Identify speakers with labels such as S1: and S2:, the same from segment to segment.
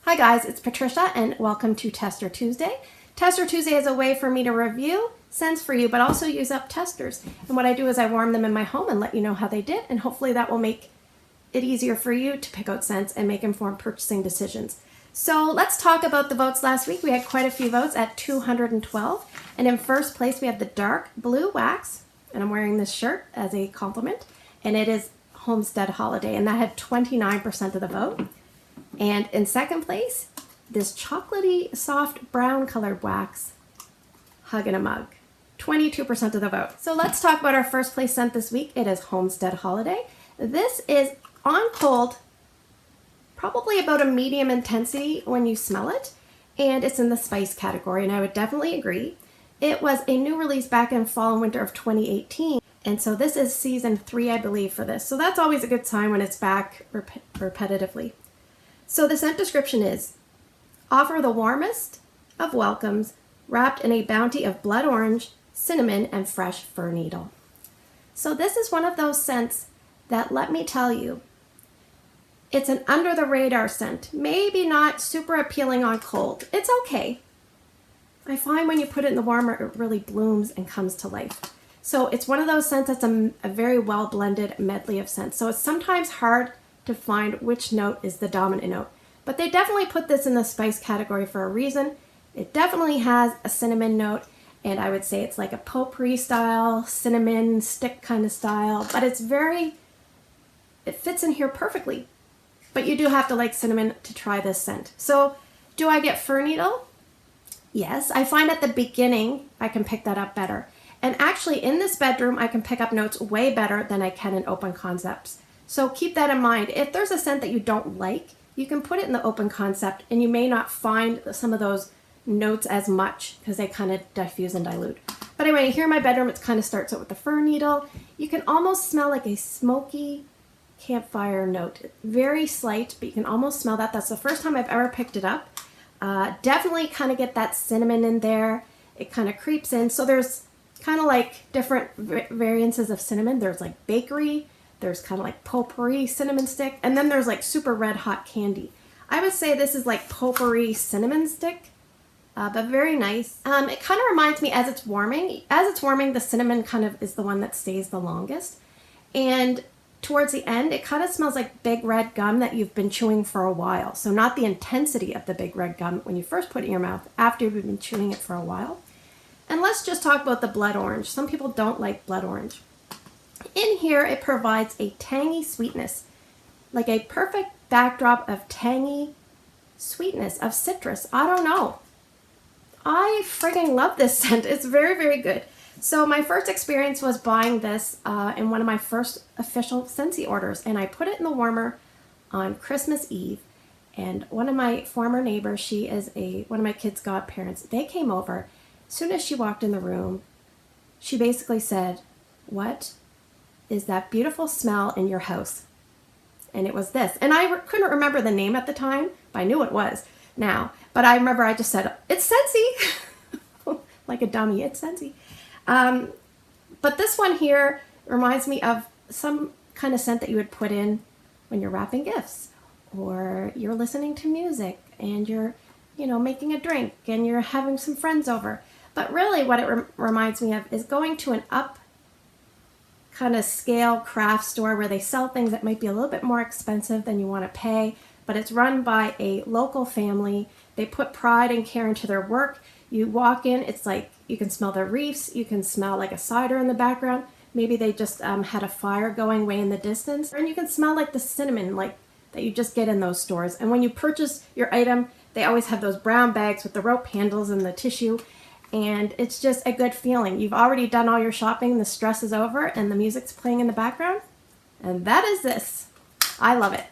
S1: Hi guys, it's Patricia and welcome to Tester Tuesday. Tester Tuesday is a way for me to review scents for you, but also use up testers. And what I do is I warm them in my home and let you know how they did, and hopefully that will make it easier for you to pick out scents and make informed purchasing decisions. So let's talk about the votes last week. We had quite a few votes at 212. And in first place, we have the dark blue wax. And I'm wearing this shirt as a compliment. And it is Homestead Holiday. And that had 29% of the vote. And in second place, this chocolatey, soft brown colored wax, Hug in a Mug. 22% of the vote. So let's talk about our first place scent this week. It is Homestead Holiday. This is on cold, probably about a medium intensity when you smell it, and it's in the spice category, and I would definitely agree. It was a new release back in fall and winter of 2018, and so this is season 3, I believe, for this. So that's always a good sign when it's back repetitively. So the scent description is, offer the warmest of welcomes, wrapped in a bounty of blood orange, cinnamon, and fresh fir needle. So this is one of those scents that, let me tell you, it's an under the radar scent. Maybe not super appealing on cold. It's okay. I find when you put it in the warmer, it really blooms and comes to life. So it's one of those scents that's a very well blended medley of scents. So it's sometimes hard to find which note is the dominant note. But they definitely put this in the spice category for a reason. It definitely has a cinnamon note, and I would say it's like a potpourri style, cinnamon stick kind of style, but it fits in here perfectly. But you do have to like cinnamon to try this scent. So do I get fir needle? Yes, I find at the beginning I can pick that up better. And actually in this bedroom I can pick up notes way better than I can in open concepts. So keep that in mind. If there's a scent that you don't like, you can put it in the open concept and you may not find some of those notes as much because they kind of diffuse and dilute. But anyway, here in my bedroom it kind of starts out with the fir needle. You can almost smell like a smoky campfire note. Very slight, but you can almost smell that. That's the first time I've ever picked it up. Definitely kind of get that cinnamon in there. It kind of creeps in. So there's kind of like different variances of cinnamon. There's like bakery, there's kind of like potpourri cinnamon stick, and then there's like super red hot candy. I would say this is like potpourri cinnamon stick, but very nice. It kind of reminds me as it's warming, the cinnamon kind of is the one that stays the longest. And towards the end, it kind of smells like big red gum that you've been chewing for a while. So not the intensity of the big red gum when you first put it in your mouth, after you've been chewing it for a while. And let's just talk about the blood orange. Some people don't like blood orange. In here, it provides a tangy sweetness, like a perfect backdrop of tangy sweetness of citrus. I don't know. I friggin' love this scent. It's very, very good. So my first experience was buying this in one of my first official Scentsy orders, and I put it in the warmer on Christmas Eve. And one of my former neighbors, she is one of my kids' godparents, they came over. As soon as she walked in the room, she basically said, "What is that beautiful smell in your house?" And it was this. And I couldn't remember the name at the time, but I knew it was now. But I remember I just said, "It's Scentsy." Like a dummy, it's Scentsy. But this one here reminds me of some kind of scent that you would put in when you're wrapping gifts, or you're listening to music and you're, making a drink and you're having some friends over. But really what it reminds me of is going to an up kind of scale craft store where they sell things that might be a little bit more expensive than you want to pay, but it's run by a local family. They put pride and care into their work. You walk in, it's like you can smell the reefs, you can smell like a cider in the background. Maybe they just had a fire going way in the distance. And you can smell like the cinnamon that you just get in those stores. And when you purchase your item, they always have those brown bags with the rope handles and the tissue. And it's just a good feeling. You've already done all your shopping, the stress is over, and the music's playing in the background. And that is this. I love it.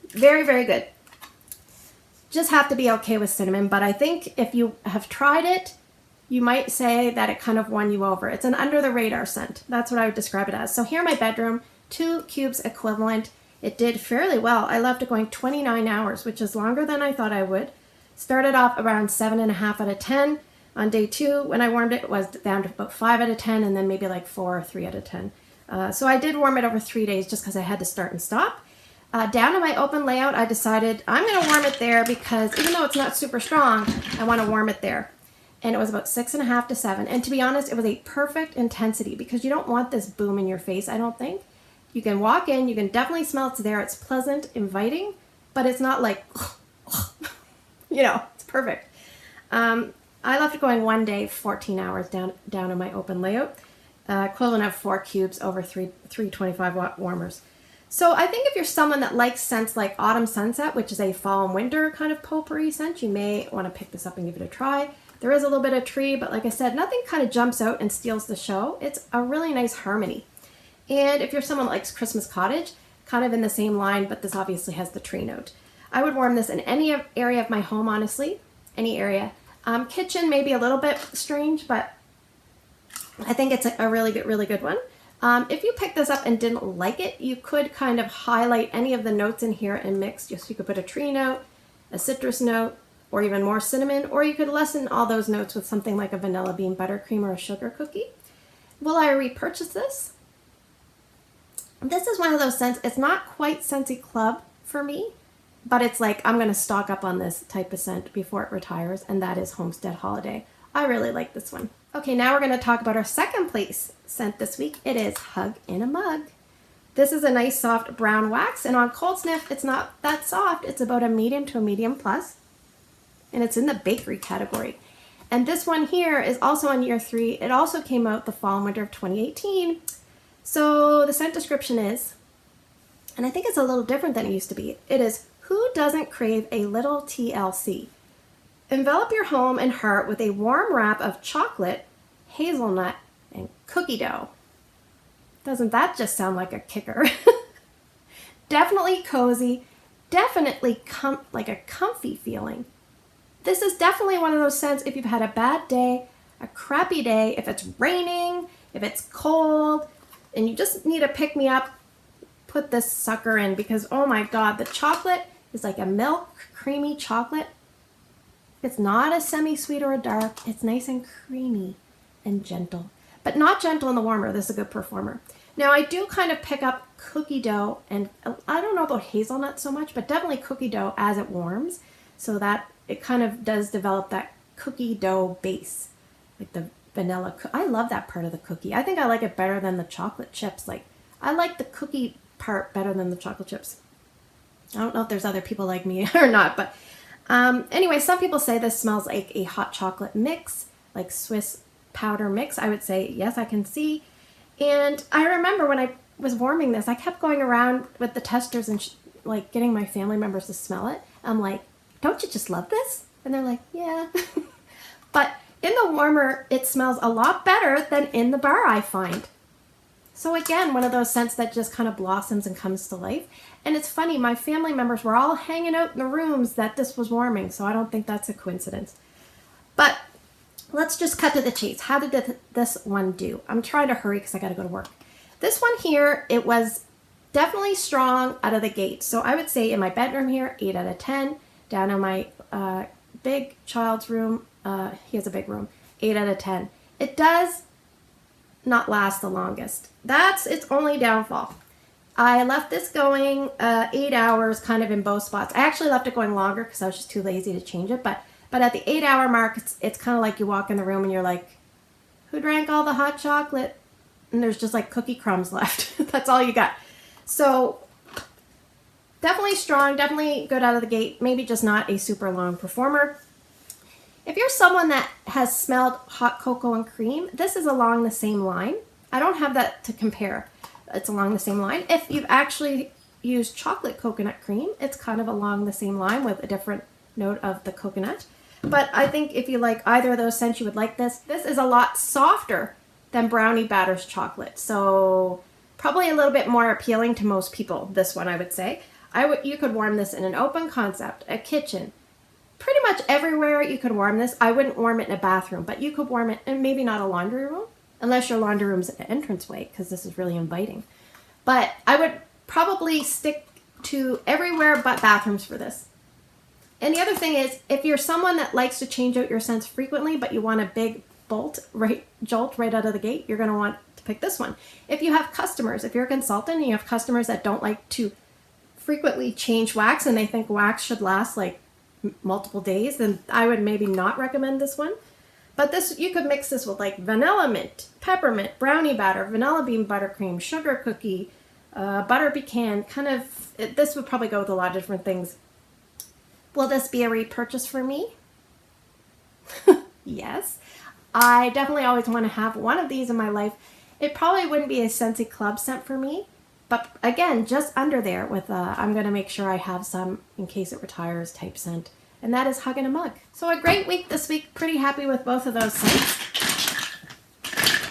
S1: Very, very good. Just have to be okay with cinnamon, but I think if you have tried it, you might say that it kind of won you over. It's an under the radar scent. That's what I would describe it as. So here in my bedroom, 2 cubes equivalent. It did fairly well. I left it going 29 hours, which is longer than I thought I would. Started off around 7.5 out of 10. On day 2, when I warmed it, it was down to about 5 out of 10, and then maybe like 4 or 3 out of 10. So I did warm it over 3 days just because I had to start and stop. Down in my open layout, I decided I'm going to warm it there because even though it's not super strong, I want to warm it there. And it was about 6.5 to 7. And to be honest, it was a perfect intensity because you don't want this boom in your face, I don't think. You can walk in, you can definitely smell it's there. It's pleasant, inviting, but it's not like, it's perfect. I left it going one day, 14 hours down in my open layout, equivalent of 4 cubes over 325 watt warmers. So I think if you're someone that likes scents like Autumn Sunset, which is a fall and winter kind of potpourri scent, you may want to pick this up and give it a try. There is a little bit of tree, but like I said, nothing kind of jumps out and steals the show. It's a really nice harmony. And if you're someone that likes Christmas Cottage, kind of in the same line, but this obviously has the tree note. I would warm this in any area of my home, honestly, any area. Kitchen may be a little bit strange, but I think it's a really good one. If you picked this up and didn't like it, you could kind of highlight any of the notes in here and mix. Just you could put a tree note, a citrus note, or even more cinnamon, or you could lessen all those notes with something like a vanilla bean buttercream or a sugar cookie. Will I repurchase this? This is one of those scents, it's not quite Scentsy Club for me, but it's like I'm going to stock up on this type of scent before it retires, and that is Homestead Holiday. I really like this one. Okay, now we're going to talk about our second place scent this week. It is Hug in a Mug. This is a nice soft brown wax, and on cold sniff, it's not that soft. It's about a medium to a medium plus, and it's in the bakery category. And this one here is also on year 3. It also came out the fall and winter of 2018. So the scent description is, and I think it's a little different than it used to be, it is, who doesn't crave a little TLC? Envelop your home and heart with a warm wrap of chocolate, hazelnut, and cookie dough. Doesn't that just sound like a kicker? Definitely cozy, definitely like a comfy feeling. This is definitely one of those scents if you've had a bad day, a crappy day, if it's raining, if it's cold, and you just need a pick-me-up, put this sucker in because, oh my God, the chocolate is like a milk, creamy chocolate. It's not a semi-sweet or a dark. It's nice and creamy and gentle, but not gentle in the warmer. This is a good performer. Now, I do kind of pick up cookie dough, and I don't know about hazelnut so much, but definitely cookie dough as it warms, so that it kind of does develop that cookie dough base, like the vanilla. I love that part of the cookie. I think I like it better than the chocolate chips. Like, I like the cookie part better than the chocolate chips. I don't know if there's other people like me or not, but anyway, some people say this smells like a hot chocolate mix, like Swiss powder mix. I would say, yes, I can see. And I remember when I was warming this, I kept going around with the testers and like getting my family members to smell it. I'm like, don't you just love this? And they're like, yeah. But in the warmer, it smells a lot better than in the bar, I find. So again, one of those scents that just kind of blossoms and comes to life. And it's funny, my family members were all hanging out in the rooms that this was warming, so I don't think that's a coincidence. But let's just cut to the chase. How did this one do? I'm trying to hurry because I got to go to work. This one here, it was definitely strong out of the gate. So I would say in my bedroom here, 8 out of 10. Down in my big child's room, he has a big room, 8 out of 10. It does not last the longest. That's its only downfall. I left this going 8 hours kind of in both spots. I actually left it going longer because I was just too lazy to change it. But at the 8-hour mark, it's kind of like you walk in the room and you're like, who drank all the hot chocolate? And there's just like cookie crumbs left. That's all you got. So definitely strong, definitely good out of the gate. Maybe just not a super long performer. If you're someone that has smelled hot cocoa and cream, this is along the same line. I don't have that to compare. It's along the same line. If you've actually used chocolate coconut cream, it's kind of along the same line with a different note of the coconut. But I think if you like either of those scents, you would like this. This is a lot softer than Brownie Batter's chocolate. So probably a little bit more appealing to most people, this one I would say. You could warm this in an open concept, a kitchen, pretty much everywhere you could warm this. I wouldn't warm it in a bathroom, but you could warm it in maybe not a laundry room, unless your laundry room's an entranceway, because this is really inviting. But I would probably stick to everywhere but bathrooms for this. And the other thing is, if you're someone that likes to change out your scents frequently, but you want a big jolt right out of the gate, you're going to want to pick this one. If you have customers, if you're a consultant and you have customers that don't like to frequently change wax and they think wax should last like multiple days, then I would maybe not recommend this one. But this, you could mix this with like vanilla mint, peppermint, brownie batter, vanilla bean buttercream, sugar cookie, butter pecan, this would probably go with a lot of different things. Will this be a repurchase for me? Yes. I definitely always want to have one of these in my life. It probably wouldn't be a Scentsy Club scent for me, but again, just under there with I'm going to make sure I have some in case it retires type scent. And that is Hug in a Mug. So a great week this week. Pretty happy with both of those scents.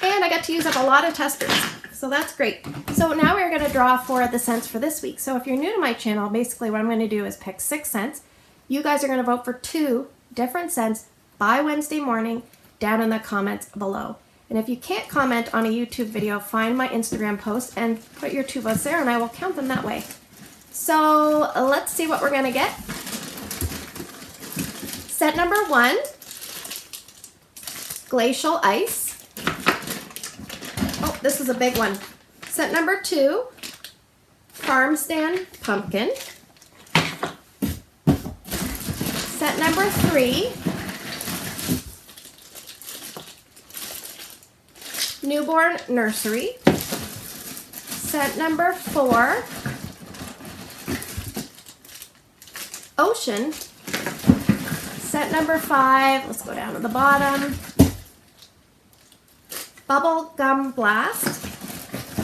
S1: And I got to use up a lot of testers. So that's great. So now we're going to draw for the scents for this week. So if you're new to my channel, basically what I'm going to do is pick 6 scents. You guys are going to vote for 2 different scents by Wednesday morning down in the comments below. And if you can't comment on a YouTube video, find my Instagram post and put your 2 votes there and I will count them that way. So let's see what we're going to get. Scent number 1, Glacial Ice. Oh, this is a big one. Scent number 2, Farm Stand Pumpkin. Scent number 3, Newborn Nursery. Scent number 4, Ocean. Scent number 5, let's go down to the bottom, Bubble Gum Blast.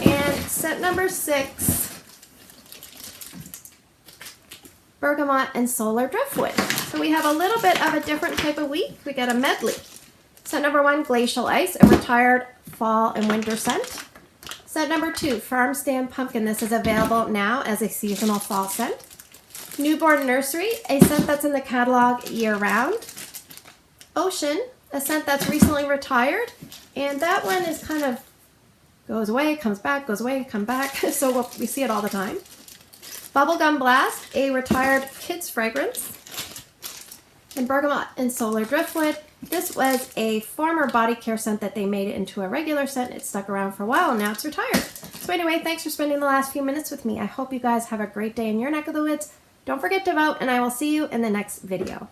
S1: And scent number 6, Bergamot and Solar Driftwood. So we have a little bit of a different type of week. We got a medley. Scent number 1, Glacial Ice, a retired fall and winter scent. Scent number 2, Farm Stand Pumpkin. This is available now as a seasonal fall scent. Newborn Nursery, a scent that's in the catalog year-round. Ocean, a scent that's recently retired. And that one is kind of goes away, comes back, goes away, come back. So we see it all the time. Bubblegum Blast, a retired kids fragrance. And Bergamot and Solar Driftwood. This was a former body care scent that they made it into a regular scent. It stuck around for a while and now it's retired. So anyway, thanks for spending the last few minutes with me. I hope you guys have a great day in your neck of the woods. Don't forget to vote and I will see you in the next video.